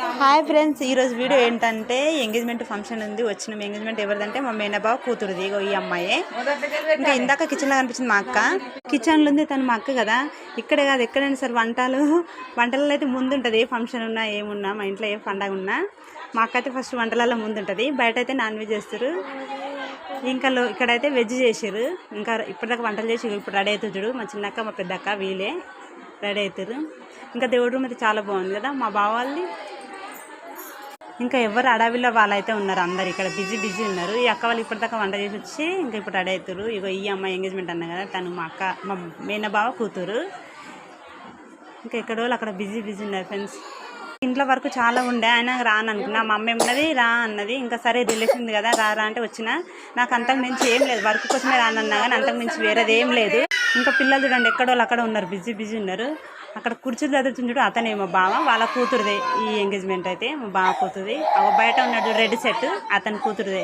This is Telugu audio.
హాయ్ ఫ్రెండ్స్, ఈరోజు వీడియో ఏంటంటే ఎంగేజ్మెంట్ ఫంక్షన్ ఉంది. వచ్చిన ఎంగేజ్మెంట్ ఎవరిదంటే మా మేనబావ కూతురుది. ఇగో ఈ అమ్మాయి. ఇంకా ఇందాక కిచెన్లో కనిపించింది మా అక్క. కిచెన్లో ఉంది తను మా అక్క కదా. ఇక్కడే కాదు ఎక్కడైనా సరే వంటలలో అయితే ముందు ఉంటుంది. ఫంక్షన్ ఉన్నా ఏమున్నా మా ఇంట్లో ఏ పండగ ఉన్నా మా అక్క అయితే ఫస్ట్ వంటలలో ముందు ఉంటుంది. బయట అయితే నాన్ వెజ్ చేస్తారు. ఇంకా ఇక్కడైతే వెజ్ చేసారు. ఇంకా ఇప్పటిదాకా వంటలు చేసి ఇప్పుడు రెడీ అవుతుంది చూడు. మా చిన్నక్క మా పెద్దక్క వీళ్ళే రెడీ అవుతారు. ఇంకా దేవుడి రూమ్ అయితే చాలా బాగుంది కదా మా బావ వాళ్ళది. ఇంకా ఎవరు అడవిలో వాళ్ళైతే ఉన్నారు. అందరు ఇక్కడ బిజీ ఉన్నారు. ఈ అక్క వాళ్ళు ఇప్పటిదాకా వంట చేసి వచ్చి ఇంకా ఇప్పుడు రెడీ అవుతారు. ఇగో ఈ అమ్మాయి ఎంగేజ్మెంట్ అన్నా కదా, తను మా అక్క మా మేనబావ కూతురు. ఇంకా ఎక్కడ వాళ్ళు అక్కడ బిజీ ఉన్నారు ఫ్రెండ్స్. ఇంట్లో వరకు చాలా ఉండే, ఆయన రాను అనుకున్నా. మా అమ్మ ఏమన్నది రా అన్నది. ఇంకా సరే రిలేషన్ ఉంది కదా రా అంటే వచ్చిన. నాకు అంతకు మించి ఏం లేదు, వర్క్ కోసమే రానన్నా కానీ అంతకు మించి వేరేది ఏం లేదు. ఇంకా పిల్లలు చూడండి ఎక్కడో అక్కడ ఉన్నారు, బిజీ ఉన్నారు. అక్కడ కుర్చీలు చదువుతుంది చూడు, అతనే మా బావ వాళ్ళ కూతురుదే ఈ ఎంగేజ్మెంట్ అయితే. మా బావ కూతురుది. బయట ఉన్నాడు రెడ్ సెట్, అతని కూతురుదే.